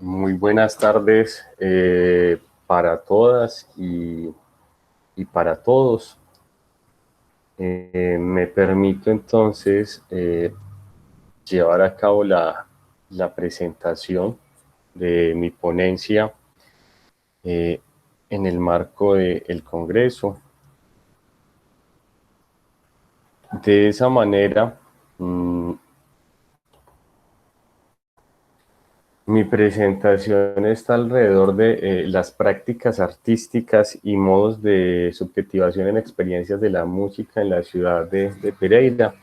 Muy buenas tardes para todas y para todos. Me permito entonces llevar a cabo la presentación de mi ponencia eh, en el marco del Congreso. De esa manera, mi presentación está alrededor de las prácticas artísticas y modos de subjetivación en experiencias de la música en la ciudad de Pereira.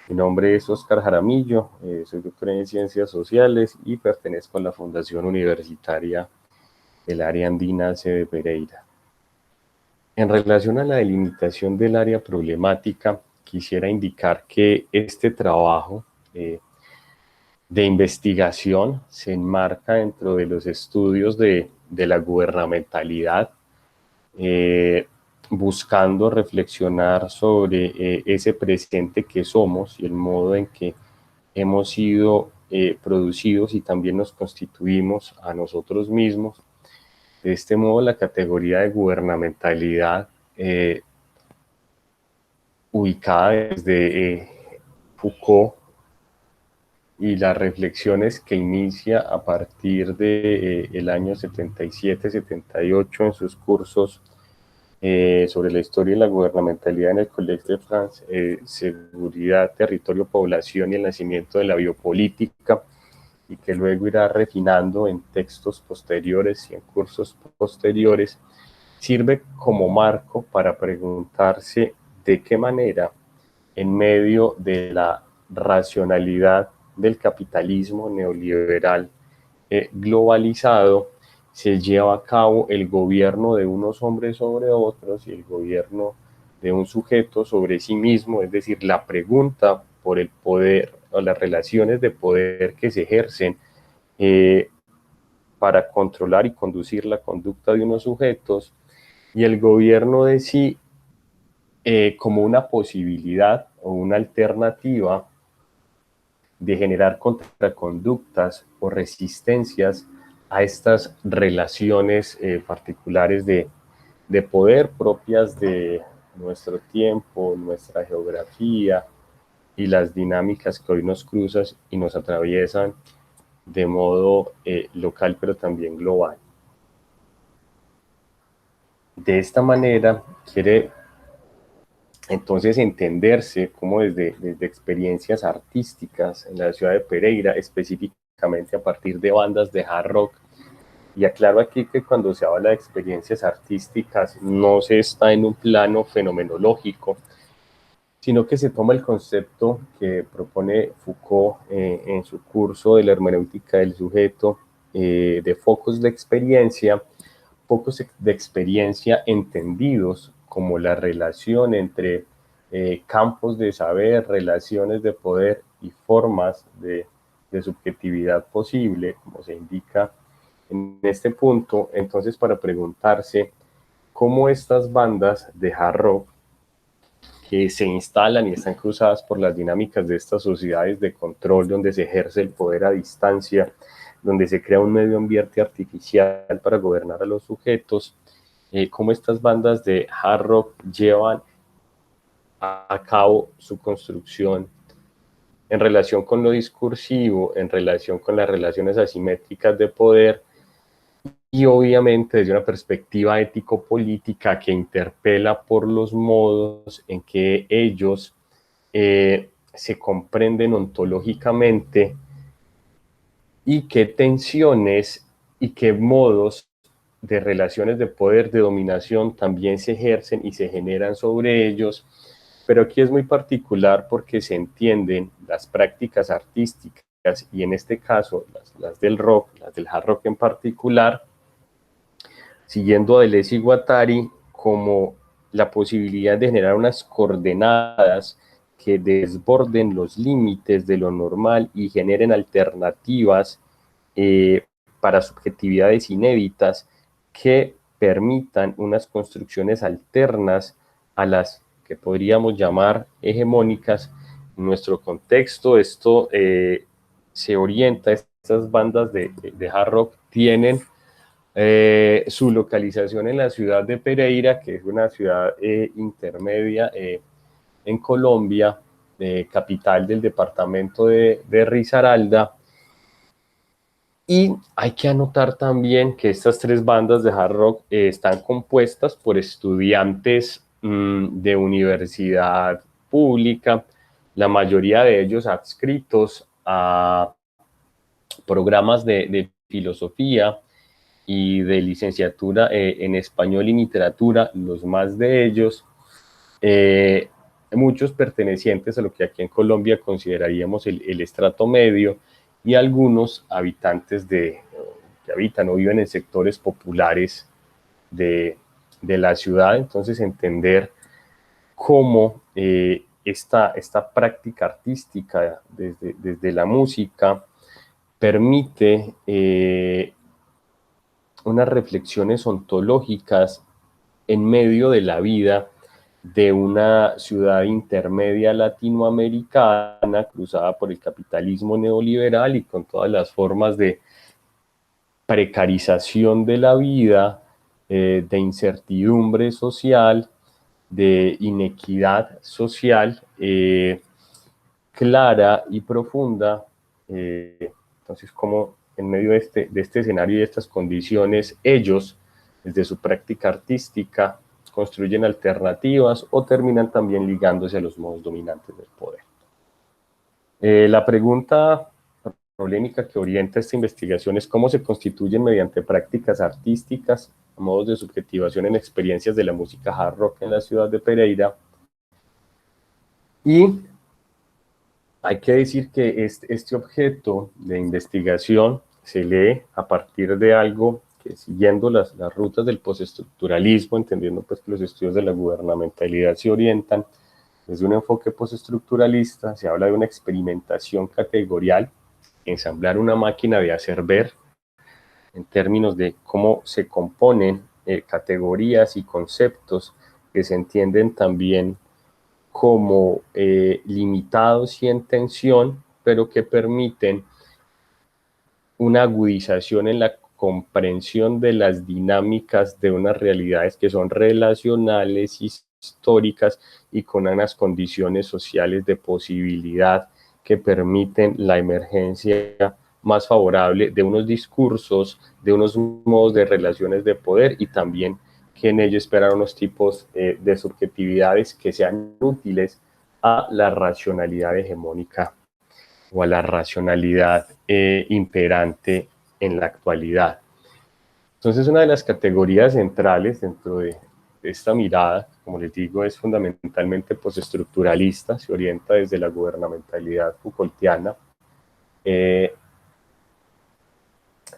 Mi nombre es Óscar Jaramillo, soy doctor en Ciencias Sociales y pertenezco a la Fundación Universitaria del Área Andina C de Pereira. En relación a la delimitación del área problemática, quisiera indicar que este trabajo de investigación se enmarca dentro de los estudios de la gubernamentalidad, buscando reflexionar sobre ese presente que somos y el modo en que hemos sido producidos y también nos constituimos a nosotros mismos. De este modo, la categoría de gubernamentalidad, ubicada desde Foucault, y las reflexiones que inicia a partir de el año 77-78 en sus cursos sobre la historia y la gubernamentalidad en el Collège de France, seguridad, territorio, población y el nacimiento de la biopolítica, y que luego irá refinando en textos posteriores y en cursos posteriores, sirve como marco para preguntarse de qué manera, en medio de la racionalidad del capitalismo neoliberal globalizado, se lleva a cabo el gobierno de unos hombres sobre otros y el gobierno de un sujeto sobre sí mismo, es decir, la pregunta por el poder o las relaciones de poder que se ejercen para controlar y conducir la conducta de unos sujetos, y el gobierno de sí como una posibilidad o una alternativa de generar contraconductas o resistencias a estas relaciones particulares de poder propias de nuestro tiempo, nuestra geografía y las dinámicas que hoy nos cruzan y nos atraviesan de modo local pero también global. De esta manera quiere entonces entenderse como desde experiencias artísticas en la ciudad de Pereira, específicamente a partir de bandas de hard rock. Y aclaro aquí que cuando se habla de experiencias artísticas no se está en un plano fenomenológico, sino que se toma el concepto que propone Foucault en su curso de la hermenéutica del sujeto, de focos de experiencia entendidos como la relación entre campos de saber, relaciones de poder y formas de subjetividad posible, como se indica en este punto. Entonces, para preguntarse cómo estas bandas de hard rock que se instalan y están cruzadas por las dinámicas de estas sociedades de control donde se ejerce el poder a distancia, donde se crea un medio ambiente artificial para gobernar a los sujetos, cómo estas bandas de hard rock llevan a cabo su construcción en relación con lo discursivo, en relación con las relaciones asimétricas de poder, y obviamente desde una perspectiva ético-política que interpela por los modos en que ellos se comprenden ontológicamente y qué tensiones y qué modos de relaciones de poder, de dominación también se ejercen y se generan sobre ellos. Pero aquí es muy particular porque se entienden las prácticas artísticas y en este caso las del rock, las del hard rock en particular, siguiendo a Deleuze y Guattari, como la posibilidad de generar unas coordenadas que desborden los límites de lo normal y generen alternativas para subjetividades inéditas que permitan unas construcciones alternas a las que podríamos llamar hegemónicas en nuestro contexto. Esto se orienta, estas bandas de hard rock tienen su localización en la ciudad de Pereira, que es una ciudad intermedia en Colombia, capital del departamento de Risaralda. Y hay que anotar también que estas tres bandas de hard rock están compuestas por estudiantes de universidad pública, la mayoría de ellos adscritos a programas de filosofía y de licenciatura en español y literatura, los más de ellos, muchos pertenecientes a lo que aquí en Colombia consideraríamos el estrato medio, y algunos habitantes que habitan o viven en sectores populares de la ciudad. Entonces, entender cómo esta práctica artística desde la música permite unas reflexiones ontológicas en medio de la vida de una ciudad intermedia latinoamericana cruzada por el capitalismo neoliberal y con todas las formas de precarización de la vida, de incertidumbre social, de inequidad social clara y profunda. Entonces, como en medio de este escenario y de estas condiciones, ellos, desde su práctica artística, construyen alternativas o terminan también ligándose a los modos dominantes del poder. La pregunta polémica que orienta esta investigación es cómo se constituyen mediante prácticas artísticas, modos de subjetivación en experiencias de la música hard rock en la ciudad de Pereira. Y hay que decir que este objeto de investigación se lee a partir de algo que, siguiendo las rutas del postestructuralismo, entendiendo pues que los estudios de la gubernamentalidad se orientan desde un enfoque postestructuralista, se habla de una experimentación categorial, ensamblar una máquina de hacer ver, en términos de cómo se componen categorías y conceptos que se entienden también como limitados y en tensión, pero que permiten una agudización en la comprensión de las dinámicas de unas realidades que son relacionales, históricas y con unas condiciones sociales de posibilidad que permiten la emergencia más favorable de unos discursos, de unos modos de relaciones de poder, y también que en ello esperan unos tipos de subjetividades que sean útiles a la racionalidad hegemónica o a la racionalidad imperante en la actualidad. Entonces, una de las categorías centrales dentro de esta mirada, como les digo, es fundamentalmente postestructuralista, se orienta desde la gubernamentalidad Foucaultiana,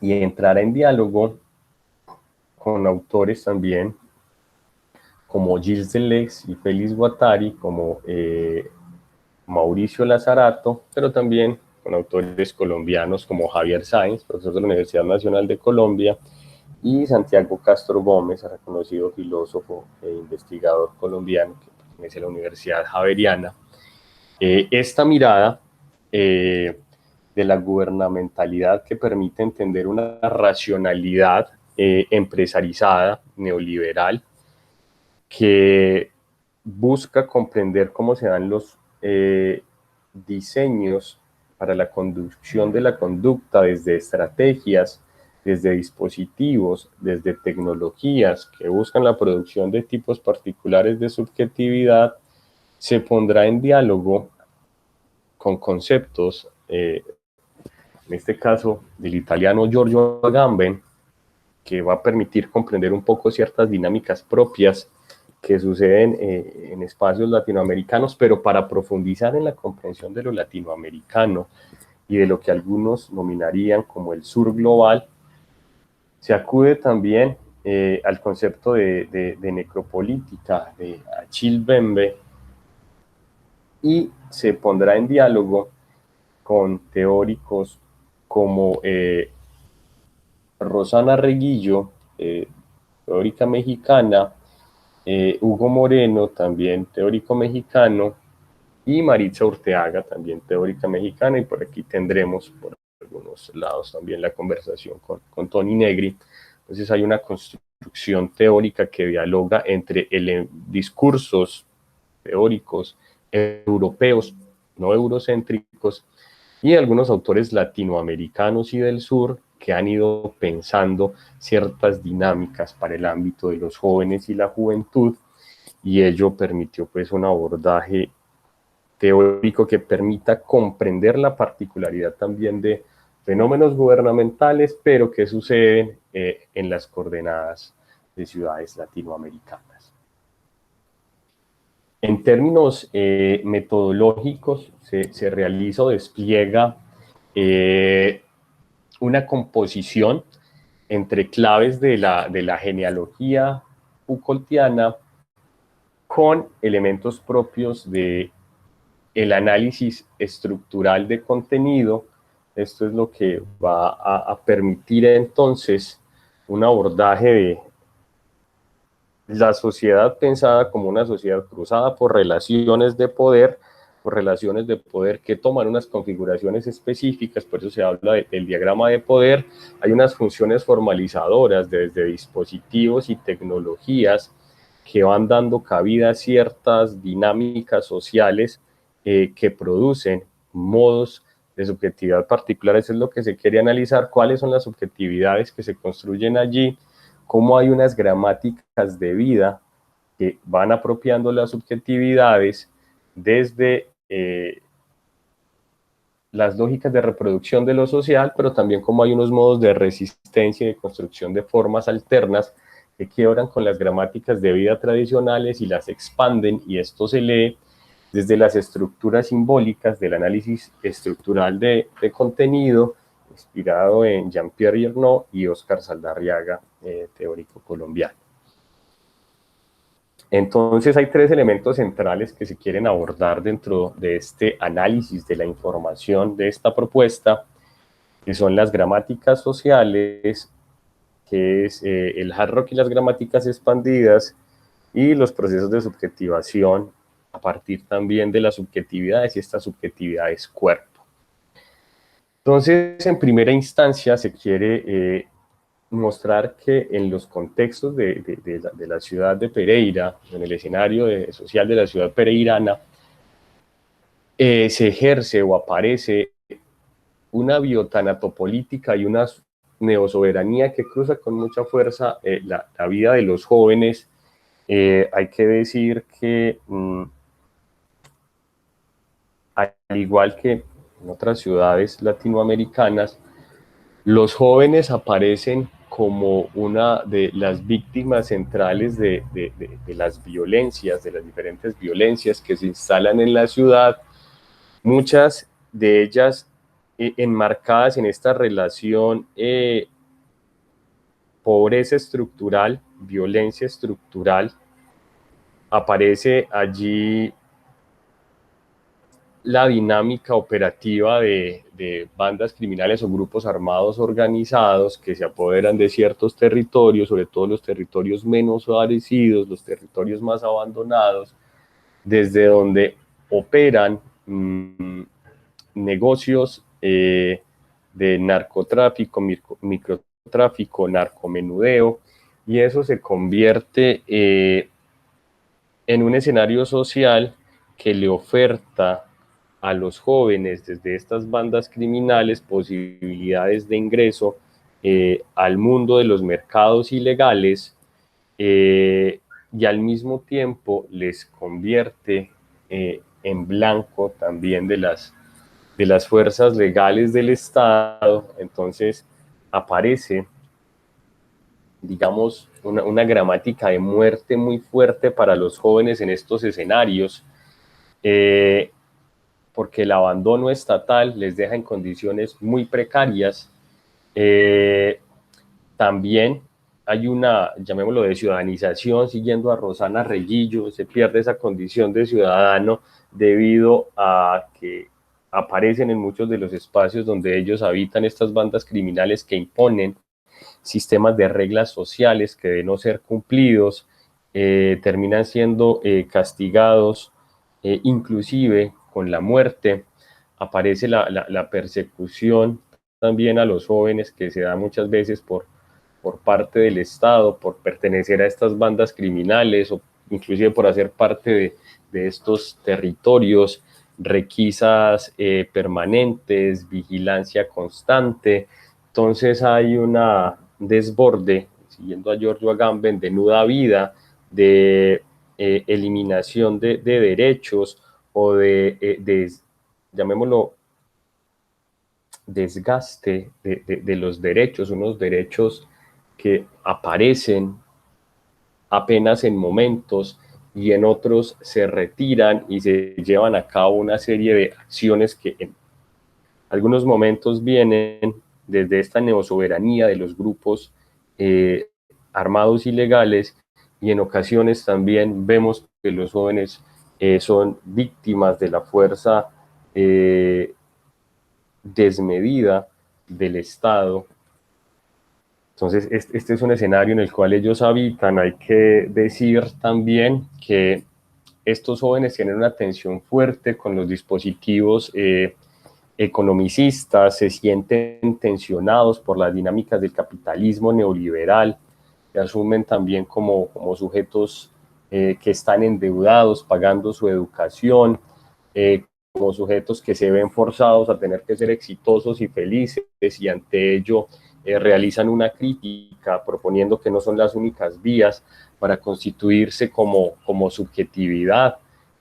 y entrará en diálogo con autores también como Gilles Deleuze y Félix Guattari, como Mauricio Lazarato, pero también con autores colombianos como Javier Sáenz, profesor de la Universidad Nacional de Colombia, y Santiago Castro Gómez, reconocido filósofo e investigador colombiano que pertenece a la Universidad Javeriana. Esta mirada de la gubernamentalidad que permite entender una racionalidad empresarizada, neoliberal, que busca comprender cómo se dan los diseños para la conducción de la conducta desde estrategias, desde dispositivos, desde tecnologías que buscan la producción de tipos particulares de subjetividad, se pondrá en diálogo con conceptos, en este caso del italiano Giorgio Agamben, que va a permitir comprender un poco ciertas dinámicas propias que suceden en espacios latinoamericanos, pero para profundizar en la comprensión de lo latinoamericano y de lo que algunos nominarían como el sur global, se acude también al concepto de necropolítica de Achille Mbembe, y se pondrá en diálogo con teóricos como Rosana Reguillo, teórica mexicana, Hugo Moreno, también teórico mexicano, y Maritza Urteaga, también teórica mexicana, y por aquí tendremos por algunos ambos lados también la conversación con Toni Negri. Entonces hay una construcción teórica que dialoga entre discursos teóricos europeos, no eurocéntricos, y algunos autores latinoamericanos y del sur que han ido pensando ciertas dinámicas para el ámbito de los jóvenes y la juventud, y ello permitió pues un abordaje teórico que permita comprender la particularidad también de fenómenos gubernamentales, pero que suceden en las coordenadas de ciudades latinoamericanas. En términos metodológicos, se realiza o despliega una composición entre claves de la genealogía Foucaultiana con elementos propios de el análisis estructural de contenido. Esto es lo que va a permitir entonces un abordaje de la sociedad pensada como una sociedad cruzada por relaciones de poder que toman unas configuraciones específicas. Por eso se habla del diagrama de poder. Hay unas funciones formalizadoras desde dispositivos y tecnologías que van dando cabida a ciertas dinámicas sociales que producen modos de subjetividad particulares. Eso es lo que se quiere analizar, cuáles son las subjetividades que se construyen allí, cómo hay unas gramáticas de vida que van apropiando las subjetividades desde las lógicas de reproducción de lo social, pero también cómo hay unos modos de resistencia y de construcción de formas alternas que quiebran con las gramáticas de vida tradicionales y las expanden, y esto se lee desde las estructuras simbólicas del análisis estructural de contenido, inspirado en Jean-Pierre Yernaux y Óscar Saldarriaga, teórico colombiano. Entonces hay tres elementos centrales que se quieren abordar dentro de este análisis de la información de esta propuesta, que son las gramáticas sociales, que es el hard rock y las gramáticas expandidas, y los procesos de subjetivación a partir también de las subjetividades, y estas subjetividades cuerpo. Entonces, en primera instancia se quiere mostrar que en los contextos de la ciudad de Pereira, en el escenario social de la ciudad pereirana, se ejerce o aparece una biotanatopolítica y una neosoberanía que cruza con mucha fuerza la vida de los jóvenes. Hay que decir que, al igual que en otras ciudades latinoamericanas, los jóvenes aparecen como una de las víctimas centrales de las violencias, de las diferentes violencias que se instalan en la ciudad, muchas de ellas enmarcadas en esta relación pobreza estructural, violencia estructural. Aparece allí la dinámica operativa de bandas criminales o grupos armados organizados que se apoderan de ciertos territorios, sobre todo los territorios menos favorecidos, los territorios más abandonados, desde donde operan negocios de narcotráfico, microtráfico, narcomenudeo, y eso se convierte en un escenario social que le oferta a los jóvenes desde estas bandas criminales posibilidades de ingreso al mundo de los mercados ilegales, y al mismo tiempo les convierte en blanco también de las fuerzas legales del Estado. Entonces aparece, digamos, una gramática de muerte muy fuerte para los jóvenes en estos escenarios, porque el abandono estatal les deja en condiciones muy precarias. También hay una, llamémoslo, de ciudadanización, siguiendo a Rosana Reguillo. Se pierde esa condición de ciudadano debido a que aparecen en muchos de los espacios donde ellos habitan estas bandas criminales que imponen sistemas de reglas sociales que, de no ser cumplidos, terminan siendo castigados, inclusive con la muerte. Aparece la persecución también a los jóvenes, que se da muchas veces por parte del Estado, por pertenecer a estas bandas criminales o inclusive por hacer parte de estos territorios, requisas permanentes, vigilancia constante. Entonces hay una desborde, siguiendo a Giorgio Agamben, de nuda vida, de eliminación de derechos o de, llamémoslo, desgaste de los derechos, unos derechos que aparecen apenas en momentos y en otros se retiran y se llevan a cabo una serie de acciones que en algunos momentos vienen desde esta neosoberanía de los grupos armados ilegales, y en ocasiones también vemos que los jóvenes son víctimas de la fuerza desmedida del Estado. Entonces, este es un escenario en el cual ellos habitan. Hay que decir también que estos jóvenes tienen una tensión fuerte con los dispositivos economicistas, se sienten tensionados por las dinámicas del capitalismo neoliberal, se asumen también como sujetos que están endeudados, pagando su educación, como sujetos que se ven forzados a tener que ser exitosos y felices, y ante ello realizan una crítica proponiendo que no son las únicas vías para constituirse como subjetividad,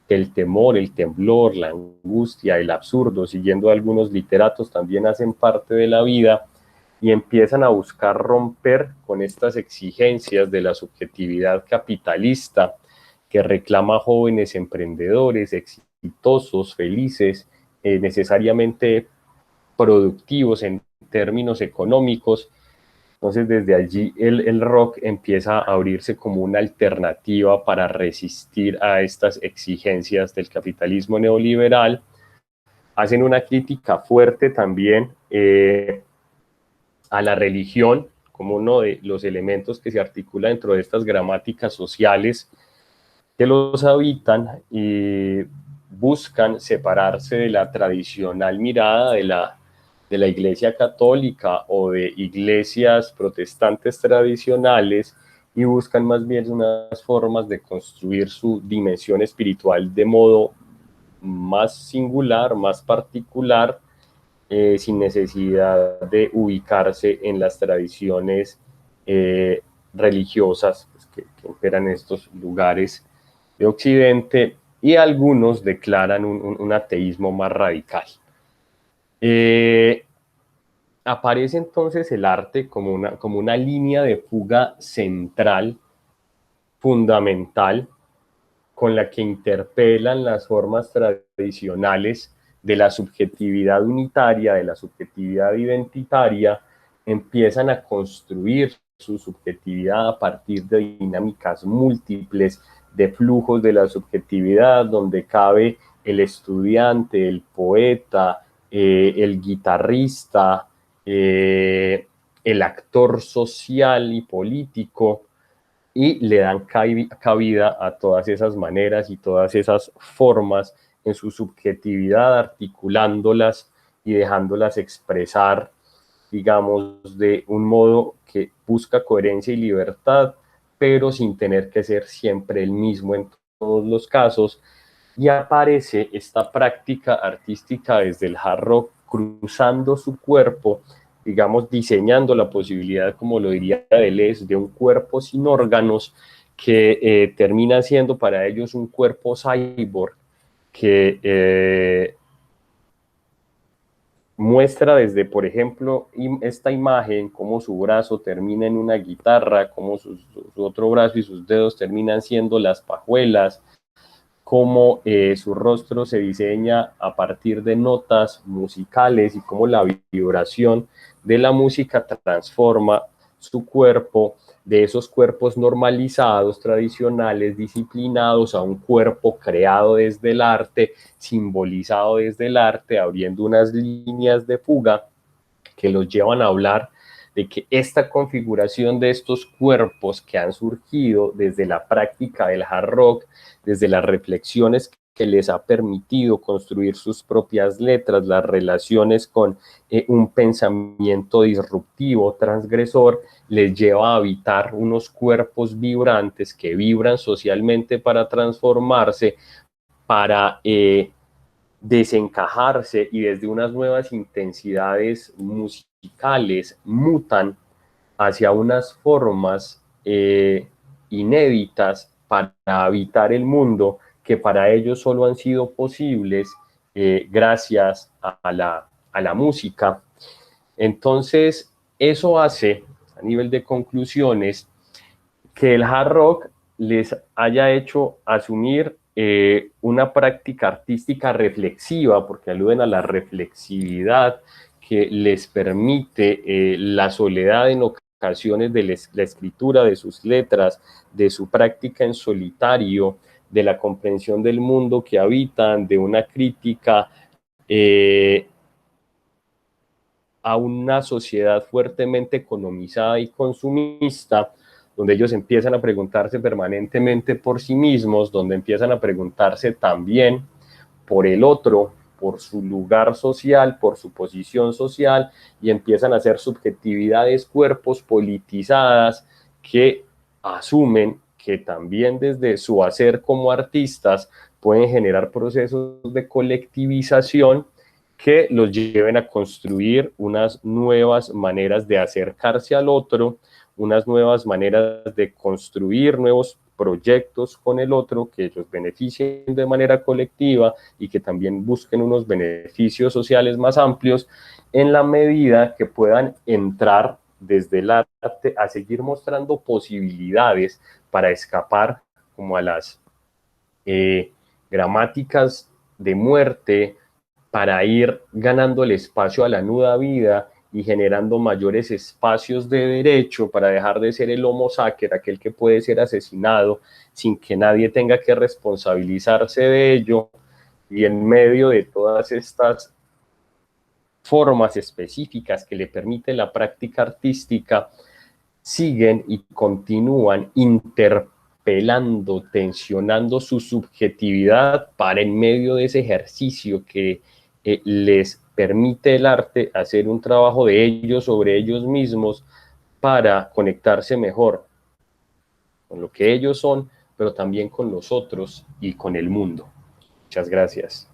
que el temor, el temblor, la angustia, el absurdo, siguiendo a algunos literatos, también hacen parte de la vida, y empiezan a buscar romper con estas exigencias de la subjetividad capitalista que reclama jóvenes emprendedores, exitosos, felices, necesariamente productivos en términos económicos. Entonces desde allí el rock empieza a abrirse como una alternativa para resistir a estas exigencias del capitalismo neoliberal. Hacen una crítica fuerte también a la religión como uno de los elementos que se articula dentro de estas gramáticas sociales que los habitan, y buscan separarse de la tradicional mirada de la Iglesia Católica o de iglesias protestantes tradicionales, y buscan más bien unas formas de construir su dimensión espiritual de modo más singular, más particular, sin necesidad de ubicarse en las tradiciones religiosas pues, que operan en estos lugares de Occidente, y algunos declaran un ateísmo más radical. Aparece entonces el arte como una línea de fuga central, fundamental, con la que interpelan las formas tradicionales de la subjetividad unitaria, de la subjetividad identitaria, empiezan a construir su subjetividad a partir de dinámicas múltiples, de flujos de la subjetividad, donde cabe el estudiante, el poeta, el guitarrista, el actor social y político, y le dan cabida a todas esas maneras y todas esas formas en su subjetividad, articulándolas y dejándolas expresar, digamos, de un modo que busca coherencia y libertad, pero sin tener que ser siempre el mismo en todos los casos. Y aparece esta práctica artística desde el hard rock, cruzando su cuerpo, digamos, diseñando la posibilidad, como lo diría Deleuze, de un cuerpo sin órganos, que termina siendo para ellos un cuerpo cyborg, que muestra desde, por ejemplo, esta imagen, cómo su brazo termina en una guitarra, cómo su otro brazo y sus dedos terminan siendo las pajuelas, cómo su rostro se diseña a partir de notas musicales y cómo la vibración de la música transforma su cuerpo, de esos cuerpos normalizados, tradicionales, disciplinados, a un cuerpo creado desde el arte, simbolizado desde el arte, abriendo unas líneas de fuga que los llevan a hablar de que esta configuración de estos cuerpos que han surgido desde la práctica del hard rock, desde las reflexiones que les ha permitido construir sus propias letras, las relaciones con un pensamiento disruptivo, transgresor, les lleva a habitar unos cuerpos vibrantes que vibran socialmente para transformarse, para desencajarse, y desde unas nuevas intensidades musicales mutan hacia unas formas inéditas para habitar el mundo, que para ellos solo han sido posibles gracias a la música. Entonces, eso hace, a nivel de conclusiones, que el hard rock les haya hecho asumir una práctica artística reflexiva, porque aluden a la reflexividad que les permite la soledad en ocasiones de la escritura de sus letras, de su práctica en solitario, de la comprensión del mundo que habitan, de una crítica a una sociedad fuertemente economizada y consumista, donde ellos empiezan a preguntarse permanentemente por sí mismos, donde empiezan a preguntarse también por el otro, por su lugar social, por su posición social, y empiezan a ser subjetividades, cuerpos politizadas que asumen que también desde su hacer como artistas pueden generar procesos de colectivización que los lleven a construir unas nuevas maneras de acercarse al otro, unas nuevas maneras de construir nuevos proyectos con el otro que los beneficien de manera colectiva y que también busquen unos beneficios sociales más amplios, en la medida que puedan entrar desde el arte a seguir mostrando posibilidades para escapar como a las gramáticas de muerte, para ir ganando el espacio a la nuda vida y generando mayores espacios de derecho, para dejar de ser el homo sacer, aquel que puede ser asesinado sin que nadie tenga que responsabilizarse de ello. Y en medio de todas estas formas específicas que le permite la práctica artística, siguen y continúan interpelando, tensionando su subjetividad para, en medio de ese ejercicio que les permite el arte, hacer un trabajo de ellos sobre ellos mismos para conectarse mejor con lo que ellos son, pero también con los otros y con el mundo. Muchas gracias.